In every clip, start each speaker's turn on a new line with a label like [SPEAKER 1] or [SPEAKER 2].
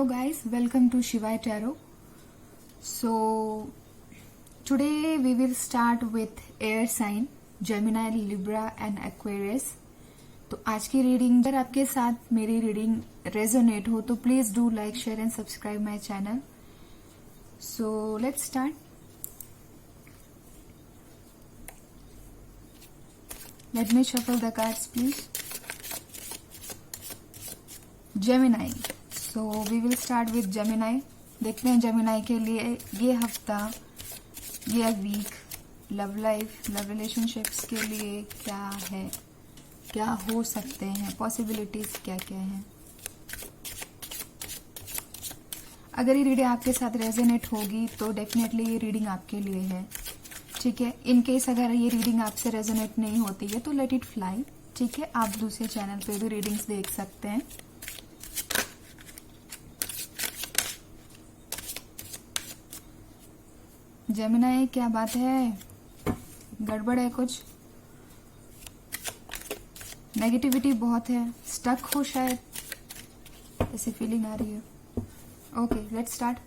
[SPEAKER 1] Hello guys, welcome to Shivai Tarot. So today we will start with air sign Gemini, Libra and Aquarius. तो आज की reading अगर आपके साथ मेरी रीडिंग रेजोनेट हो तो please do like share and subscribe my channel. So let's start. Let me shuffle the cards please. Gemini. So we will start with Gemini. देखते हैं Gemini के लिए ये हफ्ता, ये week love life, love relationships के लिए क्या है, क्या हो सकते हैं, पॉसिबिलिटीज क्या क्या हैं. अगर ये रीडिंग आपके साथ रेजोनेट होगी तो डेफिनेटली ये रीडिंग आपके लिए है. ठीक है. इन केस अगर ये रीडिंग आपसे रेजोनेट नहीं होती है तो लेट इट फ्लाई. ठीक है. आप दूसरे चैनल पे भी रीडिंग्स देख सकते हैं. जेमिनाई क्या बात है, गड़बड़ है कुछ, नेगेटिविटी बहुत है, स्टक हो शायद, ऐसी फीलिंग आ रही है. Okay let's start.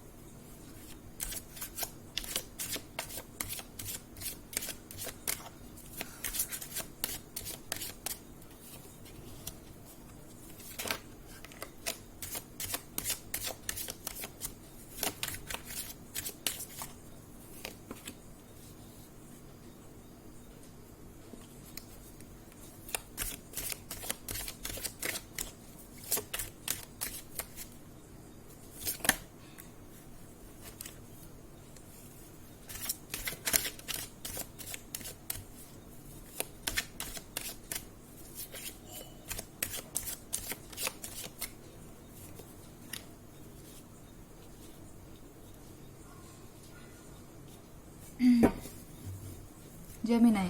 [SPEAKER 1] Gemini.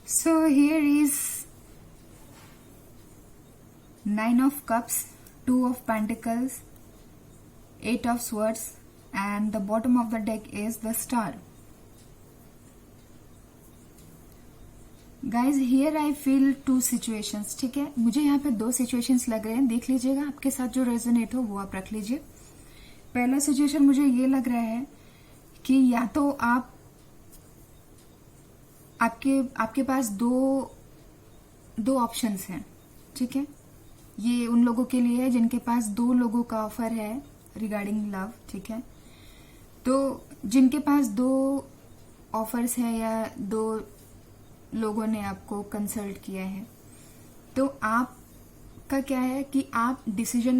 [SPEAKER 1] So here is Nine of Cups, Two of Pentacles, Eight of Swords and the bottom of the deck is the Star. Guys here I feel two situations. ठीक है. मुझे यहाँ पे दो situations लग रहे हैं, देख लीजिएगा. आपके साथ जो रेजोनेट हो वो आप रख लीजिए. पहला सिचुएशन मुझे ये लग रहा है कि या तो आपके पास दो ऑप्शंस हैं. ठीक है. ये उन लोगों के लिए है जिनके पास दो लोगों का ऑफर है रिगार्डिंग लव. ठीक है. तो जिनके पास दो ऑफर्स है या दो लोगों ने आपको कंसल्ट किया है तो आपका क्या है कि आप डिसीजन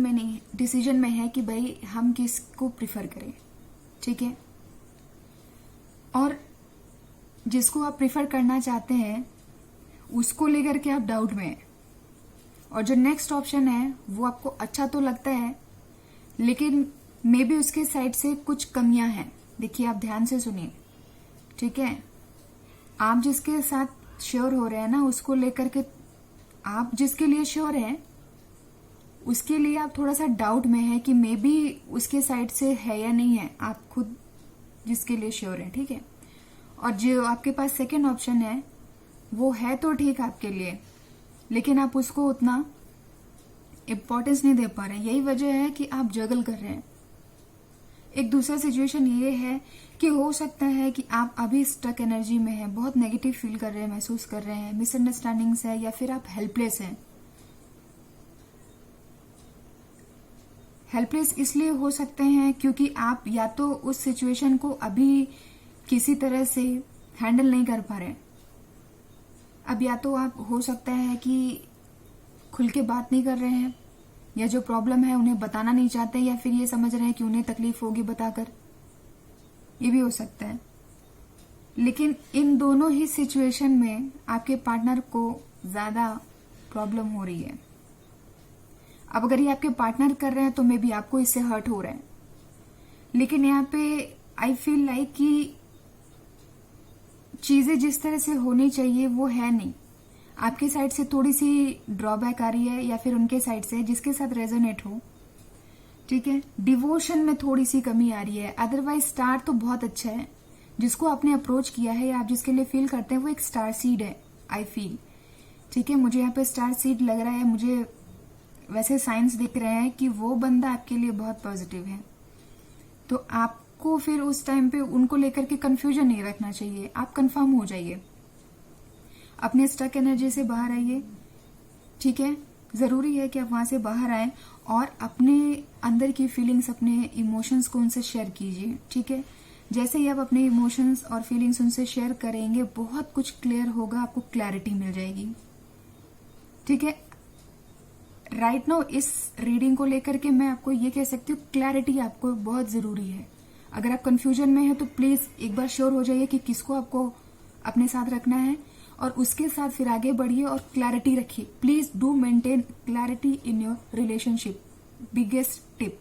[SPEAKER 1] में है कि भाई हम किसको प्रिफर करें. ठीक है. और जिसको आप प्रिफर करना चाहते हैं उसको लेकर के आप डाउट में हैं. और जो नेक्स्ट ऑप्शन है वो आपको अच्छा तो लगता है लेकिन मे बी उसके साइड से कुछ कमियां हैं. देखिए आप ध्यान से सुनिए. ठीक है. आप जिसके साथ श्योर हो रहे हैं ना उसको लेकर के, आप जिसके लिए श्योर हैं उसके लिए आप थोड़ा सा डाउट में है कि मे बी उसके साइड से है या नहीं है. आप खुद जिसके लिए श्योर हैं. ठीक है. और जो आपके पास सेकेंड ऑप्शन है वो है तो ठीक आपके लिए लेकिन आप उसको उतना इम्पोर्टेंस नहीं दे पा रहे हैं. यही वजह है कि आप जगल कर रहे हैं. एक दूसरा सिचुएशन ये है कि हो सकता है कि आप अभी स्टक एनर्जी में हैं, बहुत नेगेटिव फील कर रहे हैं, महसूस कर रहे हैं, मिसअंडरस्टैंडिंग्स है या फिर आप हेल्पलेस हैं. हेल्पलेस इसलिए हो सकते हैं क्योंकि आप या तो उस सिचुएशन को अभी किसी तरह से हैंडल नहीं कर पा रहे. अब या तो आप हो सकता है कि खुल के बात नहीं कर रहे हैं या जो प्रॉब्लम है उन्हें बताना नहीं चाहते या फिर ये समझ रहे हैं कि उन्हें तकलीफ होगी बताकर. ये भी हो सकता है. लेकिन इन दोनों ही सिचुएशन में आपके पार्टनर को ज्यादा प्रॉब्लम हो रही है. अब अगर ये आपके पार्टनर कर रहे हैं तो मे बी आपको इससे हर्ट हो रहा है. लेकिन यहाँ पे आई फील लाइक कि चीजें जिस तरह से होनी चाहिए वो है नहीं. आपके साइड से थोड़ी सी ड्रॉबैक आ रही है या फिर उनके साइड से जिसके साथ रेजोनेट हो. ठीक है. डिवोशन में थोड़ी सी कमी आ रही है. अदरवाइज स्टार तो बहुत अच्छा है. जिसको आपने अप्रोच किया है या आप जिसके लिए फील करते हैं वो एक स्टार सीड है. I feel. ठीक है, मुझे यहाँ पे स्टार सीड लग रहा है, मुझे वैसे साइंस दिख रहे हैं कि वो बंदा आपके लिए बहुत पॉजिटिव है। तो आपको फिर उस टाइम पे उनको लेकर के कंफ्यूजन नहीं रखना चाहिए, आप कंफर्म हो जाइए, अपने स्टक एनर्जी से बाहर आइए। ठीक है, जरूरी है कि आप वहां से बाहर आए और अपने अंदर की फीलिंग्स, अपने इमोशंस को उनसे शेयर कीजिए। ठीक है, जैसे ही आप अपने इमोशंस और फीलिंग्स उनसे शेयर करेंगे, बहुत कुछ क्लियर होगा, आपको क्लैरिटी मिल जाएगी। ठीक है, राइट नाउ इस रीडिंग को लेकर के मैं आपको ये कह सकती हूँ, क्लैरिटी आपको बहुत जरूरी है। अगर आप कंफ्यूजन में हैं तो प्लीज एक बार श्योर हो जाइए कि किसको आपको अपने साथ रखना है और उसके साथ फिर आगे बढ़िए और क्लैरिटी रखिए। Please do maintain clarity in your relationship, biggest tip.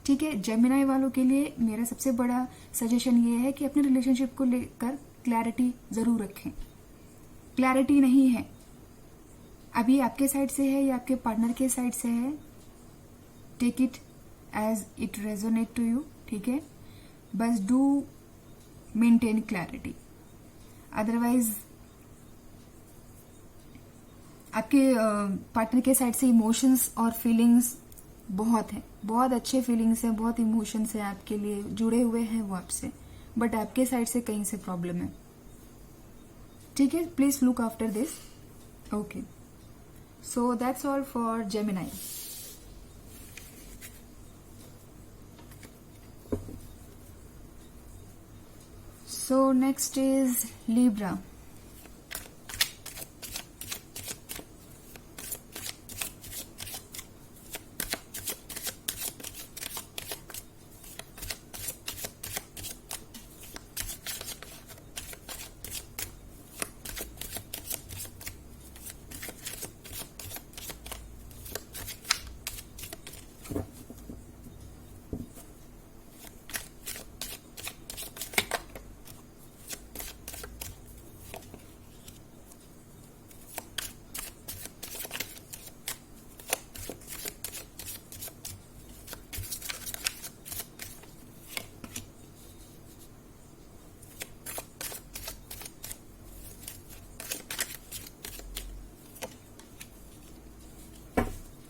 [SPEAKER 1] ठीक है, जेमिनाई वालों के लिए मेरा सबसे बड़ा सजेशन ये है कि अपने रिलेशनशिप को लेकर क्लैरिटी जरूर रखें। क्लैरिटी नहीं है, अभी आपके साइड से है या आपके पार्टनर के साइड से है, take it as it resonate to you. ठीक है, बस डू मेंटेन क्लैरिटी, अदरवाइज आपके पार्टनर के साइड से इमोशंस और फीलिंग्स बहुत है, बहुत अच्छे फीलिंग्स हैं, बहुत इमोशंस हैं आपके लिए जुड़े हुए हैं वो आपसे, बट आपके साइड से कहीं से प्रॉब्लम है। ठीक है, please look after this. Okay, so that's all for Gemini. So next is Libra.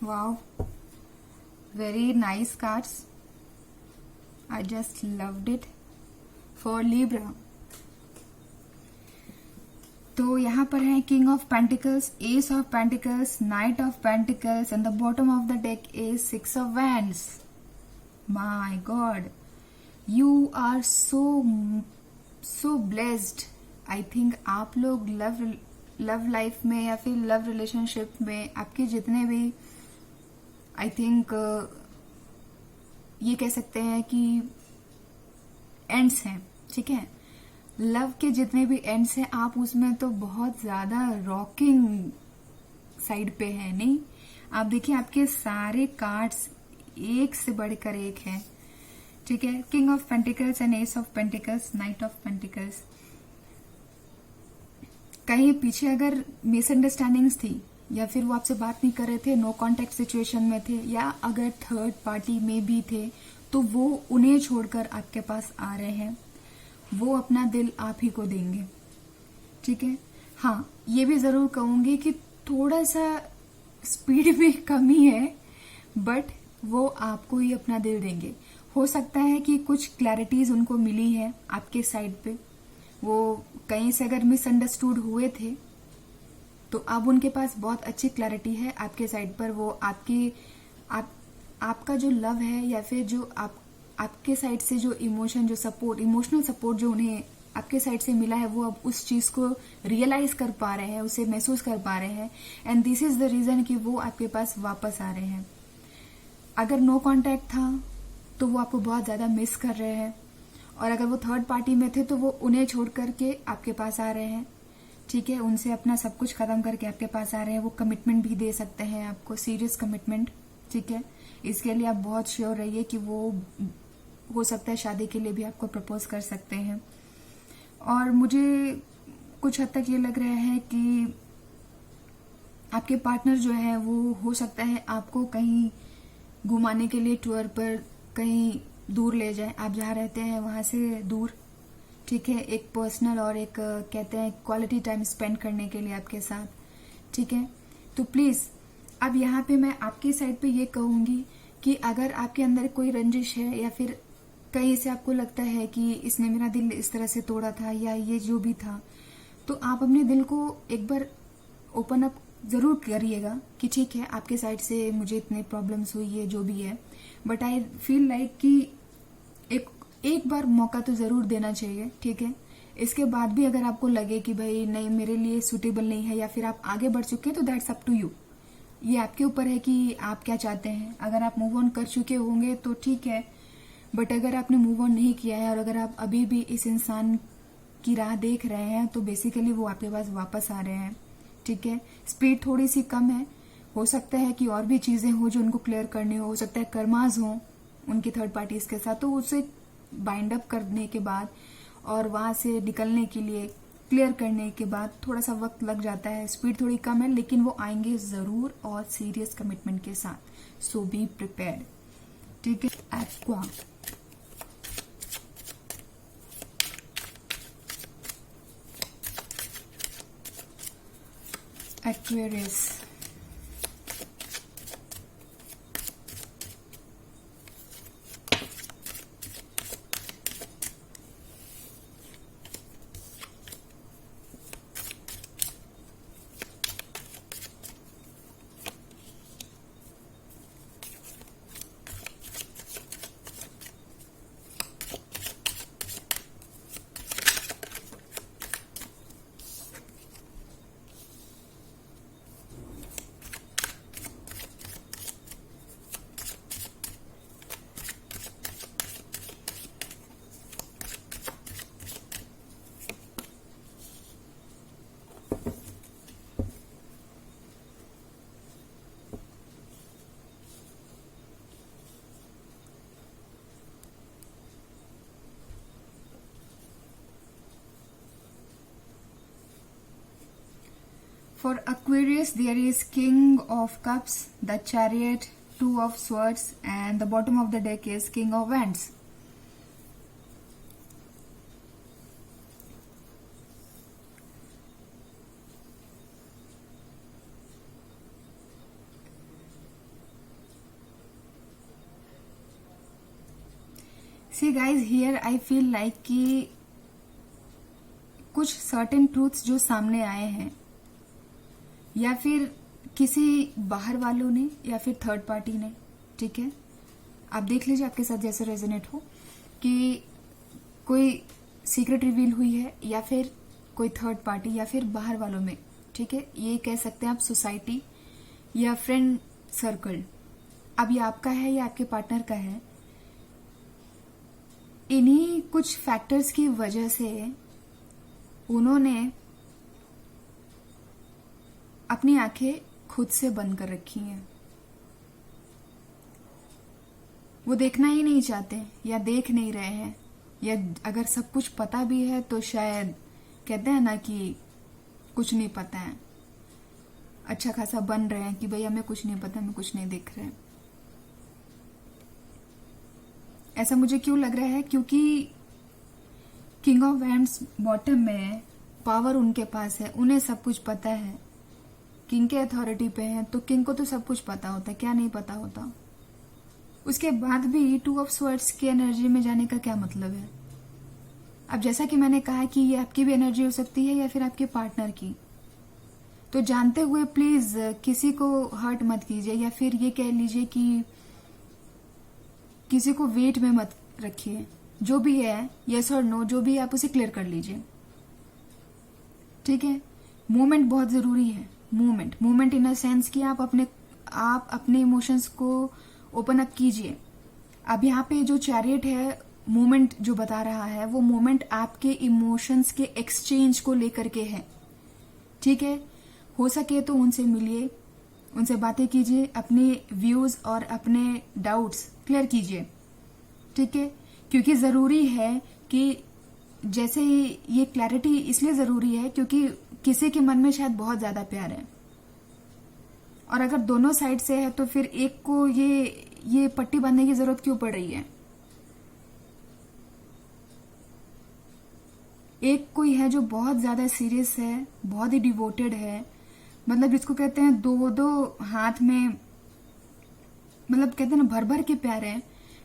[SPEAKER 1] Wow, very nice cards. I just loved it for Libra. तो यहाँ पर है king of pentacles, ace of pentacles, knight of pentacles and the bottom of the deck is six of wands. My god, you are so blessed. I think आप लोग love life में या फिर love relationship में आपके जितने भी, I think ये कह सकते हैं कि एंड्स हैं। ठीक है, लव के जितने भी एंड्स हैं आप उसमें तो बहुत ज्यादा रॉकिंग साइड पे है। नहीं, आप देखिए आपके सारे कार्ड्स एक से बढ़कर एक है। ठीक है, king of pentacles and S of pentacles, knight of pentacles. कहीं पीछे अगर मिसअंडरस्टैंडिंग्स थी या फिर वो आपसे बात नहीं कर रहे थे, नो कांटेक्ट सिचुएशन में थे, या अगर थर्ड पार्टी में भी थे, तो वो उन्हें छोड़कर आपके पास आ रहे हैं, वो अपना दिल आप ही को देंगे। ठीक है, हाँ ये भी जरूर कहूंगी कि थोड़ा सा स्पीड में कमी है, बट वो आपको ही अपना दिल देंगे। हो सकता है कि कुछ क्लैरिटीज उनको मिली है आपके साइड पे, वो कहीं से अगर मिसअंडरस्टूड हुए थे तो अब उनके पास बहुत अच्छी क्लैरिटी है आपके साइड पर। वो आपका जो लव है या फिर जो आपके साइड से जो इमोशन, जो सपोर्ट, इमोशनल सपोर्ट जो उन्हें आपके साइड से मिला है, वो अब उस चीज को रियलाइज कर पा रहे हैं, उसे महसूस कर पा रहे हैं, and this is the reason कि वो आपके पास वापस आ रहे हैं। अगर नो कांटेक्ट था तो वो आपको बहुत ज्यादा मिस कर रहे हैं, और अगर वो थर्ड पार्टी में थे तो वो उन्हें छोड़ करके आपके पास आ रहे हैं। ठीक है, उनसे अपना सब कुछ खत्म करके आपके पास आ रहे हैं। वो कमिटमेंट भी दे सकते हैं आपको, सीरियस कमिटमेंट। ठीक है, इसके लिए आप बहुत श्योर रहिए कि वो हो सकता है शादी के लिए भी आपको प्रपोज कर सकते हैं। और मुझे कुछ हद तक ये लग रहा है कि आपके पार्टनर जो है वो हो सकता है आपको कहीं घुमाने के लिए टूर पर कहीं दूर ले जाए, आप जहाँ रहते हैं वहां से दूर, ठीक है, एक पर्सनल और एक कहते हैं क्वालिटी टाइम स्पेंड करने के लिए आपके साथ। ठीक है, तो प्लीज अब यहाँ पे मैं आपकी साइड पे ये कहूंगी कि अगर आपके अंदर कोई रंजिश है या फिर कहीं से आपको लगता है कि इसने मेरा दिल इस तरह से तोड़ा था या ये जो भी था, तो आप अपने दिल को एक बार ओपन अप जरूर करिएगा कि ठीक है, आपके साइड से मुझे इतने प्रॉब्लम्स हुई है जो भी है, बट आई फील लाइक कि एक बार मौका तो जरूर देना चाहिए। ठीक है, इसके बाद भी अगर आपको लगे कि भाई नहीं मेरे लिए सुटेबल नहीं है या फिर आप आगे बढ़ चुके हैं, तो दैट्स अप टू यू। ये आपके ऊपर है कि आप क्या चाहते हैं। अगर आप मूव ऑन कर चुके होंगे तो ठीक है, बट अगर आपने मूव ऑन नहीं किया है और अगर आप अभी भी इस इंसान की राह देख रहे हैं, तो बेसिकली वो आपके पास वापस आ रहे हैं। ठीक है, स्पीड थोड़ी सी कम है, हो सकता है कि और भी चीजें हो जो उनको क्लियर करनी हो सकता है कर्माज हो उनकी थर्ड पार्टीज के साथ, तो उसे बाइंड अप करने के बाद और वहां से निकलने के लिए क्लियर करने के बाद थोड़ा सा वक्त लग जाता है, स्पीड थोड़ी कम है, लेकिन वो आएंगे जरूर और सीरियस कमिटमेंट के साथ। सो बी प्रिपेयर्ड। ठीक है, aqua Aquarius, For Aquarius, there is King of Cups, the Chariot, Two of Swords, and the bottom of the deck is King of Wands. See guys, here I feel like कि कुछ certain truths जो सामने आए हैं, या फिर किसी बाहर वालों ने या फिर थर्ड पार्टी ने, ठीक है, आप देख लीजिए आपके साथ जैसे रेजोनेट हो, कि कोई सीक्रेट रिवील हुई है या फिर कोई थर्ड पार्टी या फिर बाहर वालों में। ठीक है, ये कह सकते हैं आप सोसाइटी या फ्रेंड सर्कल, अब ये आपका है या आपके पार्टनर का है। इन्हीं कुछ फैक्टर्स की वजह से उन्होंने अपनी आंखें खुद से बंद कर रखी हैं। वो देखना ही नहीं चाहते या देख नहीं रहे हैं, या अगर सब कुछ पता भी है तो शायद कहते हैं ना कि कुछ नहीं पता है, अच्छा खासा बन रहे हैं कि भाई हमें कुछ नहीं पता, हमें कुछ नहीं देख रहे हैं। ऐसा मुझे क्यों लग रहा है, क्योंकि किंग ऑफ वैंड्स बॉटम में पावर उनके पास है, उन्हें सब कुछ पता है, किंग के अथॉरिटी पे है, तो किंग को तो सब कुछ पता होता है, क्या नहीं पता होता। उसके बाद भी टू ऑफ स्वर्ड्स की एनर्जी में जाने का क्या मतलब है। अब जैसा कि मैंने कहा कि ये आपकी भी एनर्जी हो सकती है या फिर आपके पार्टनर की, तो जानते हुए प्लीज किसी को हर्ट मत कीजिए, या फिर ये कह लीजिए कि किसी को वेट में मत रखिए। जो भी है, यस और नो जो भी है, आप उसे क्लियर कर लीजिए। ठीक है, मूवमेंट बहुत जरूरी है। मूवमेंट इन अ सेंस कि आप अपने इमोशंस को ओपन अप कीजिए। अब यहाँ पे जो चैरियट है, मूवमेंट जो बता रहा है, वो मूवमेंट आपके इमोशंस के एक्सचेंज को लेकर के है। ठीक है, हो सके तो उनसे मिलिए, उनसे बातें कीजिए, अपने व्यूज और अपने डाउट्स क्लियर कीजिए। ठीक है, क्योंकि जरूरी है कि जैसे ये क्लैरिटी इसलिए जरूरी है क्योंकि किसी के मन में शायद बहुत ज्यादा प्यार है, और अगर दोनों साइड से है तो फिर एक को ये पट्टी बांधने की जरूरत क्यों पड़ रही है। एक कोई है जो बहुत ज्यादा सीरियस है, बहुत ही डिवोटेड है, मतलब जिसको कहते हैं दो दो हाथ में, मतलब कहते हैं ना भर भर के प्यार है।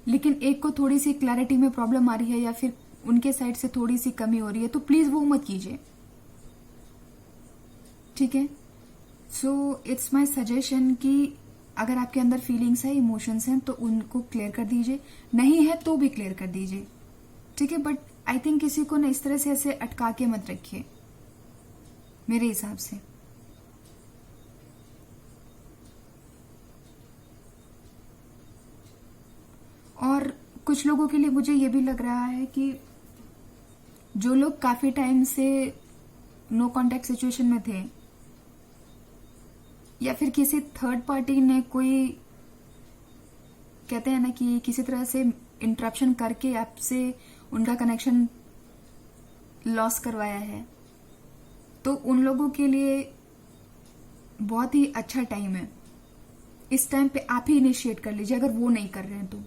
[SPEAKER 1] लेकिन एक को थोड़ी सी क्लैरिटी में प्रॉब्लम आ रही है या फिर उनके साइड से थोड़ी सी कमी हो रही है, तो प्लीज वो मत कीजिए, ठीक है। सो इट्स माय सजेशन कि अगर आपके अंदर फीलिंग्स है, इमोशंस हैं, तो उनको क्लियर कर दीजिए, नहीं है तो भी क्लियर कर दीजिए, ठीक है। बट आई थिंक किसी को ना इस तरह से ऐसे अटका के मत रखिए, मेरे हिसाब से। और कुछ लोगों के लिए मुझे ये भी लग रहा है कि जो लोग काफी टाइम से नो कांटेक्ट सिचुएशन में थे, या फिर किसी थर्ड पार्टी ने कोई, कहते हैं ना कि किसी तरह से इंटरप्शन करके आपसे उनका कनेक्शन लॉस करवाया है, तो उन लोगों के लिए बहुत ही अच्छा टाइम है। इस टाइम पे आप ही इनिशिएट कर लीजिए, अगर वो नहीं कर रहे हैं तो,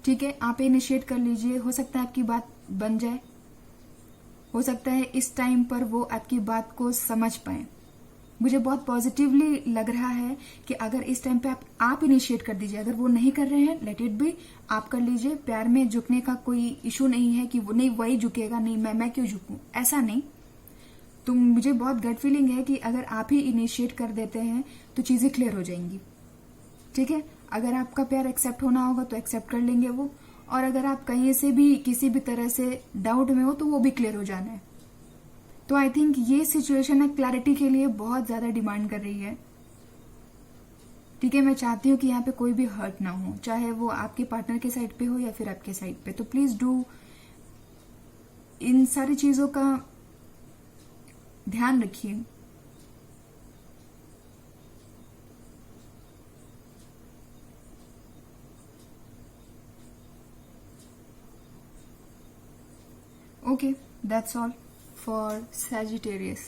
[SPEAKER 1] ठीक है। आप इनिशिएट कर लीजिए, हो सकता है आपकी बात बन जाए, हो सकता है इस टाइम पर वो आपकी बात को समझ पाए। मुझे बहुत पॉजिटिवली लग रहा है कि अगर इस टाइम पे आप इनिशिएट कर दीजिए, अगर वो नहीं कर रहे हैं लेट इट बी, आप कर लीजिए। प्यार में झुकने का कोई इशू नहीं है कि वो नहीं वही झुकेगा, नहीं मैं क्यों झुकूं, ऐसा नहीं। तो मुझे बहुत गट फीलिंग है कि अगर आप ही इनिशिएट कर देते हैं तो चीजें क्लियर हो जाएंगी, ठीक है। अगर आपका प्यार एक्सेप्ट होना होगा तो एक्सेप्ट कर लेंगे वो, और अगर आप कहीं से भी किसी भी तरह से डाउट में हो तो वो भी क्लियर हो जाना है। तो आई थिंक ये सिचुएशन है क्लैरिटी के लिए बहुत ज्यादा डिमांड कर रही है, ठीक है। मैं चाहती हूँ कि यहाँ पे कोई भी हर्ट ना हो, चाहे वो आपके पार्टनर के साइड पे हो या फिर आपके साइड पे। तो प्लीज डू इन सारी चीजों का ध्यान रखिए। Okay, that's all for Sagittarius.